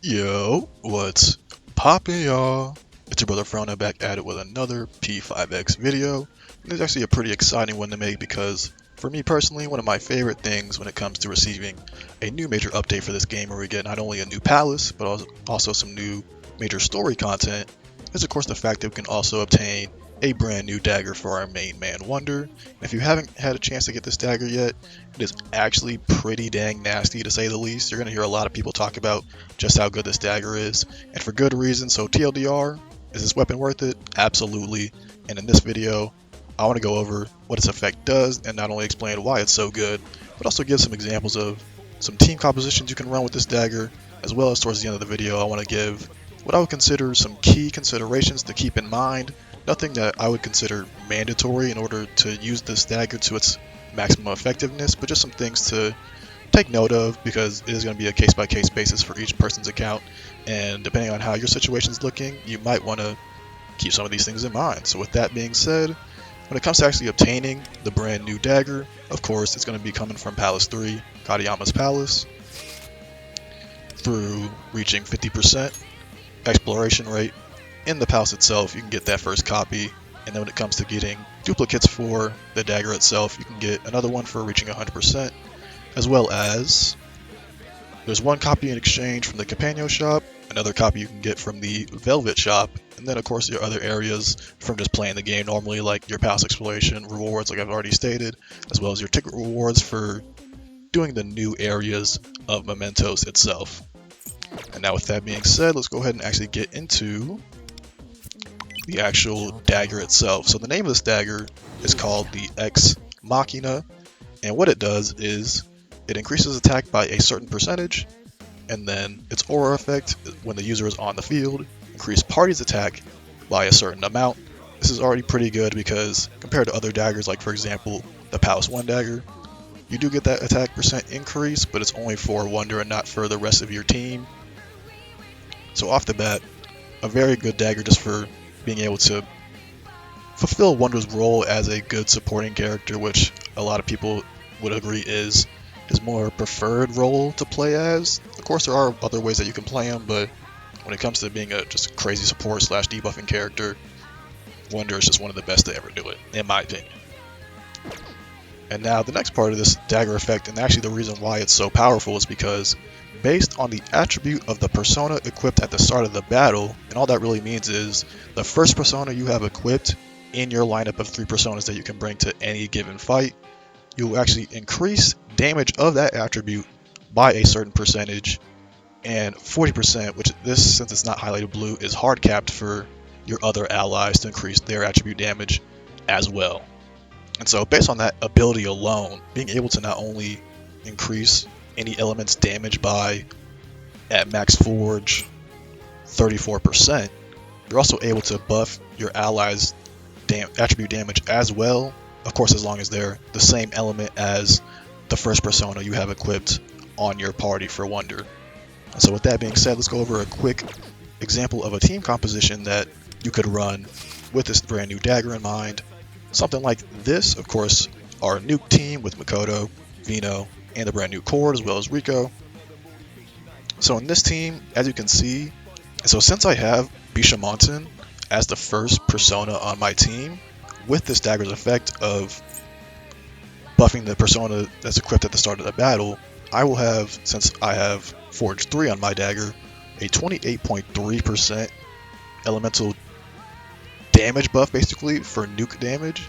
Yo, what's poppin', y'all? It's your brother Frona back at it with another P5X video. And it's actually a pretty exciting one to make because, for me personally, one of my favorite things when it comes to receiving a new major update for this game where we get not only a new palace, but also some new major story content, is of course the fact that we can also obtain a brand new dagger for our main man Wonder. And if you haven't had a chance to get this dagger yet, it is actually pretty dang nasty to say the least. You're going to hear a lot of people talk about just how good this dagger is, and for good reason. So TLDR, is this weapon worth it? Absolutely. And in this video, I want to go over what its effect does and not only explain why it's so good, but also give some examples of some team compositions you can run with this dagger, as well as towards the end of the video I want to give what I would consider some key considerations to keep in mind. Nothing that I would consider mandatory in order to use this dagger to its maximum effectiveness, but just some things to take note of because it is going to be a case-by-case basis for each person's account, and depending on how your situation is looking, you might want to keep some of these things in mind. So with that being said, when it comes to actually obtaining the brand new dagger, of course it's going to be coming from Palace 3, Katayama's Palace, through reaching 50% exploration rate. In the palace itself, you can get that first copy, and then when it comes to getting duplicates for the dagger itself, you can get another one for reaching 100%, as well as there's one copy in exchange from the companion shop, another copy you can get from the velvet shop, and then of course your other areas from just playing the game normally, like your palace exploration rewards like I've already stated, as well as your ticket rewards for doing the new areas of Mementos itself. And now with that being said, let's go ahead and actually get into the actual dagger itself. So the name of this dagger is called the Ex Machina, and what it does is it increases attack by a certain percentage, and then its aura effect when the user is on the field increase party's attack by a certain amount. This is already pretty good because compared to other daggers, like for example the Palace 1 dagger, you do get that attack percent increase, but it's only for Wonder and not for the rest of your team. So off the bat, a very good dagger just for being able to fulfill Wonder's role as a good supporting character, which a lot of people would agree is his more preferred role to play as. Of course, there are other ways that you can play him, but when it comes to being a just crazy support / debuffing character, Wonder is just one of the best to ever do it, in my opinion. And now the next part of this dagger effect, and actually the reason why it's so powerful, is because based on the attribute of the persona equipped at the start of the battle, and all that really means is the first persona you have equipped in your lineup of 3 personas that you can bring to any given fight, you will actually increase damage of that attribute by a certain percentage, and 40%, which this, since it's not highlighted blue, is hard capped for your other allies to increase their attribute damage as well. And so based on that ability alone, being able to not only increase any element's damage by, at max forge, 34%, you're also able to buff your allies' attribute damage as well, of course as long as they're the same element as the first persona you have equipped on your party for Wonder. And so with that being said, let's go over a quick example of a team composition that you could run with this brand new dagger in mind. Something like this, of course, our nuke team with Makoto, Vino, and the brand new Cord, as well as Rico. So in this team, as you can see, so since I have Bishamonten as the first persona on my team, with this dagger's effect of buffing the persona that's equipped at the start of the battle, I will have, since I have Forge 3 on my dagger, a 28.3% elemental damage buff basically for nuke damage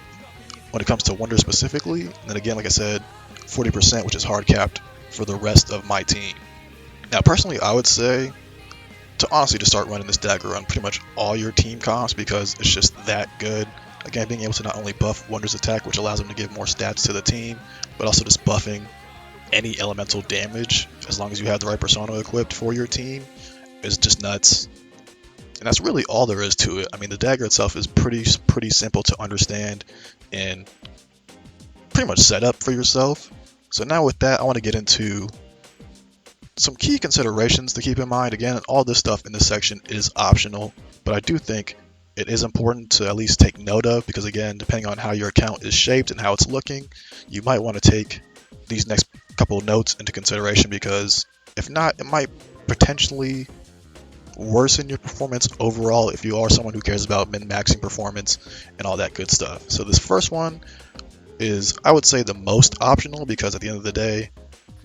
when it comes to Wonder specifically, and then again, like I said, 40%, which is hard capped for the rest of my team. Now personally, I would say to honestly just start running this dagger on pretty much all your team comps because it's just that good. Again, being able to not only buff Wonder's attack, which allows him to give more stats to the team, but also just buffing any elemental damage as long as you have the right persona equipped for your team is just nuts. And that's really all there is to it. I mean, the dagger itself is pretty simple to understand and pretty much set up for yourself. So now with that, I want to get into some key considerations to keep in mind. Again, all this stuff in this section is optional, but I do think it is important to at least take note of because again, depending on how your account is shaped and how it's looking, you might want to take these next couple of notes into consideration because if not, it might potentially worsen your performance overall if you are someone who cares about min-maxing performance and all that good stuff. So this first one is, I would say, the most optional, because at the end of the day,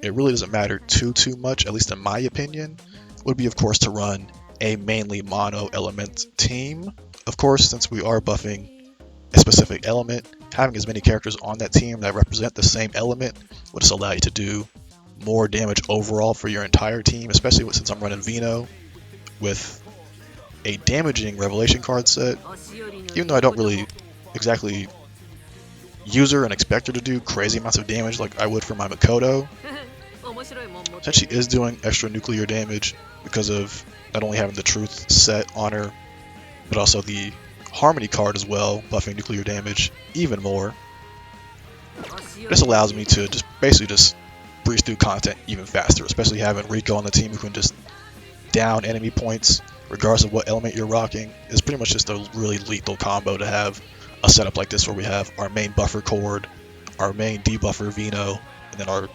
it really doesn't matter too much, at least in my opinion. Would be, of course, to run a mainly mono element team. Of course, since we are buffing a specific element, having as many characters on that team that represent the same element will just allow you to do more damage overall for your entire team, especially since I'm running Vino with a damaging revelation card set. Even though I don't really exactly use her and expect her to do crazy amounts of damage like I would for my Makoto, since she is doing extra nuclear damage because of not only having the truth set on her, but also the harmony card as well, buffing nuclear damage even more. This allows me to just basically breeze through content even faster, especially having Rico on the team who can just down enemy points regardless of what element you're rocking. It's pretty much just a really lethal combo to have a setup like this where we have our main buffer Cord, our main debuffer Vino, and then our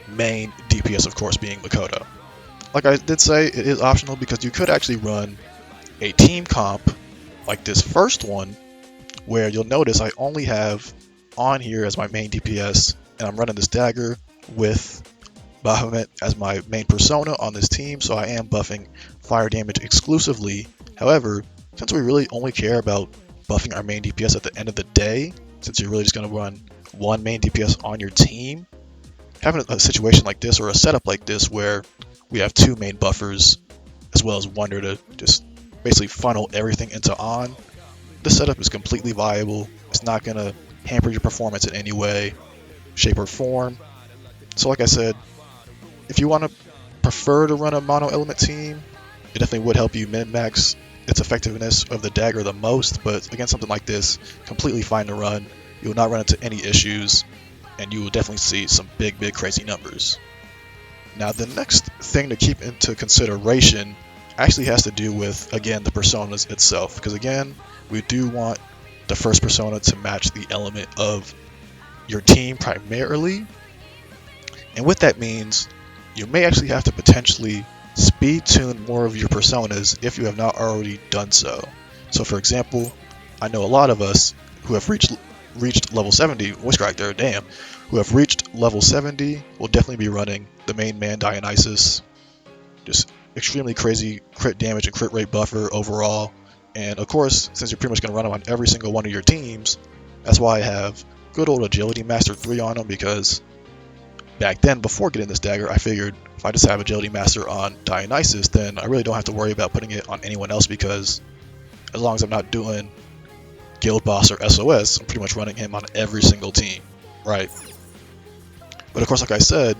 main DPS, of course, being Makoto. Like I did say, it is optional because you could actually run a team comp like this first one, where you'll notice I only have on here as my main DPS, and I'm running this Dagger with Bahamut as my main persona on this team, so I am buffing fire damage exclusively. However, since we really only care about buffing our main DPS at the end of the day, since you're really just going to run one main DPS on your team, having a situation like this or a setup like this where we have two main buffers as well as Wonder to just basically funnel everything into On, this setup is completely viable. It's not going to hamper your performance in any way, shape, or form. So like I said, if you want to prefer to run a mono element team, it definitely would help you min-max its effectiveness of the Dagger the most, but against something like this, completely fine to run. You will not run into any issues, and you will definitely see some big crazy numbers. Now the next thing to keep into consideration actually has to do with, again, the personas itself, because again, we do want the first persona to match the element of your team primarily, and what that means, you may actually have to potentially speed tune more of your personas if you have not already done so. So for example, I know a lot of us who have reached level 70, voice crack there, damn, who have reached level 70 will definitely be running the main man Dionysus, just extremely crazy crit damage and crit rate buffer overall. And of course, since you're pretty much going to run them on every single one of your teams, that's why I have good old Agility Master 3 on them, because back then, before getting this Dagger, I figured if I just have Agility Master on Dionysus, then I really don't have to worry about putting it on anyone else, because as long as I'm not doing Guild Boss or SOS, I'm pretty much running him on every single team, right? But of course, like I said,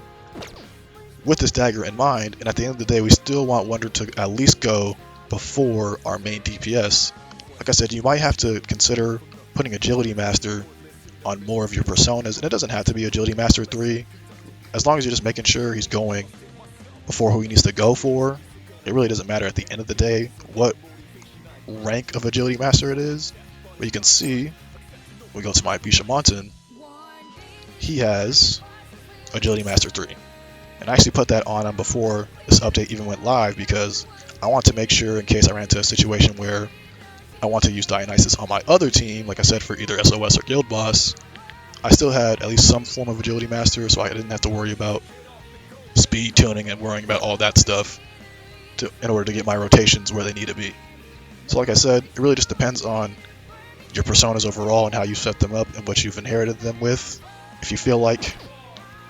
with this Dagger in mind, and at the end of the day, we still want Wonder to at least go before our main DPS. Like I said, you might have to consider putting Agility Master on more of your personas, and it doesn't have to be Agility Master 3. As long as you're just making sure he's going before who he needs to go for, it really doesn't matter at the end of the day what rank of Agility Master it is. But you can see, we go to my Bishamonten, he has Agility Master 3. And I actually put that on him before this update even went live, because I want to make sure, in case I ran into a situation where I want to use Dionysus on my other team, like I said, for either SOS or Guild Boss, I still had at least some form of Agility Master, so I didn't have to worry about speed tuning and worrying about all that stuff in order to get my rotations where they need to be. So like I said, it really just depends on your personas overall and how you set them up and what you've inherited them with. If you feel like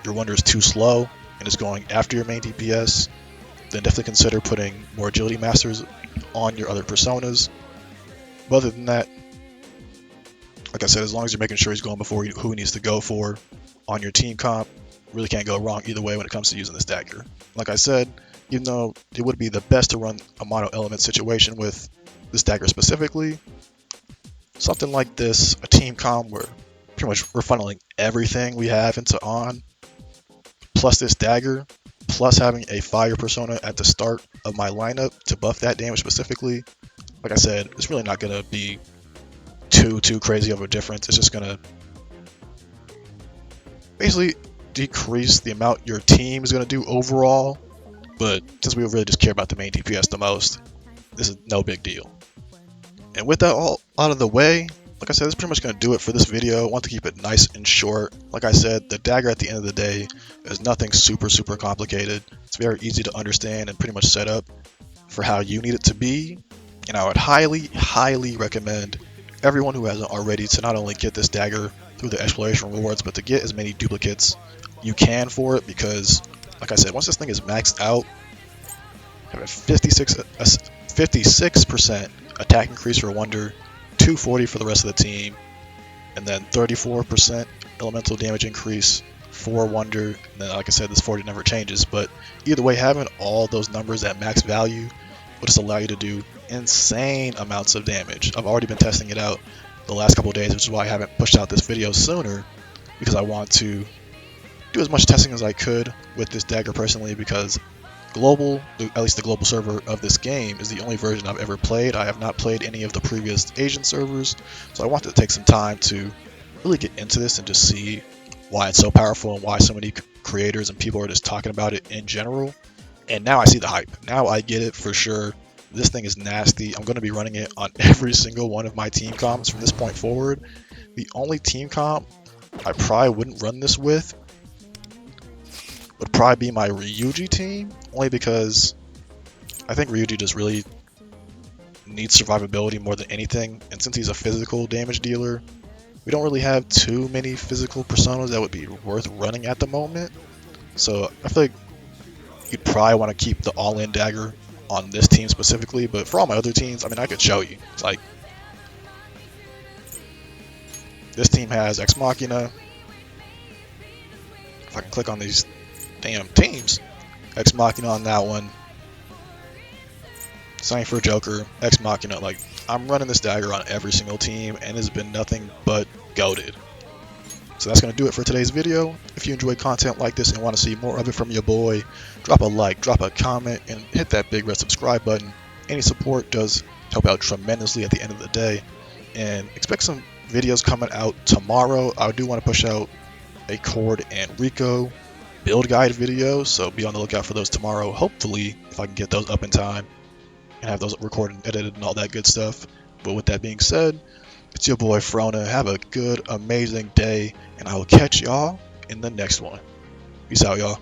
your Wonder is too slow and is going after your main DPS, then definitely consider putting more Agility Masters on your other personas. But other than that, like I said, as long as you're making sure he's going before who he needs to go for on your team comp, really can't go wrong either way when it comes to using this Dagger. Like I said, even though it would be the best to run a mono element situation with this Dagger specifically, something like this, a team comp where pretty much we're funneling everything we have into On, plus this Dagger, plus having a fire persona at the start of my lineup to buff that damage specifically, like I said, it's really not going to be too crazy of a difference. It's just going to basically decrease the amount your team is going to do overall, but since we really just care about the main DPS the most, this is no big deal. And with that all out of the way, like I said, that's pretty much going to do it for this video. I want to keep it nice and short. Like I said, the dagger at the end of the day is nothing super complicated. It's very easy to understand and pretty much set up for how you need it to be. And I would highly recommend everyone who hasn't already to not only get this dagger through the exploration rewards, but to get as many duplicates you can for it, because like I said, once this thing is maxed out, have a 56% attack increase for Wonder, 240 for the rest of the team, and then 34% elemental damage increase for Wonder. And then, like I said, this 40 never changes, but either way, having all those numbers at max value will just allow you to do insane amounts of damage. I've already been testing it out the last couple of days, which is why I haven't pushed out this video sooner, because I want to do as much testing as I could with this dagger personally, because global, at least the global server of this game, is the only version I've ever played. I have not played any of the previous Asian servers, so I wanted to take some time to really get into this and just see why it's so powerful and why so many creators and people are just talking about it in general. And now I see the hype. Now I get it for sure. This thing is nasty. I'm going to be running it on every single one of my team comps from this point forward. The only team comp I probably wouldn't run this with would probably be my Ryuji team, only because I think Ryuji just really needs survivability more than anything, and since he's a physical damage dealer, we don't really have too many physical personas that would be worth running at the moment. So I feel like you'd probably want to keep the all-in dagger on this team specifically, but for all my other teams, I mean, I could show you. It's like, this team has Ex Machina. If I can click on these damn teams, Ex Machina on that one, same for Joker, Ex Machina. Like, I'm running this dagger on every single team, and it's been nothing but goated. So that's going to do it for today's video. If you enjoy content like this and want to see more of it from your boy, drop a like, drop a comment, and hit that big red subscribe button. Any support does help out tremendously at the end of the day. And expect some videos coming out tomorrow. I do want to push out a Cord and Rico build guide video, so be on the lookout for those tomorrow, hopefully, if I can get those up in time and have those recorded and edited and all that good stuff. But with that being said, it's your boy Frona. Have a good, amazing day, and I will catch y'all in the next one. Peace out, y'all.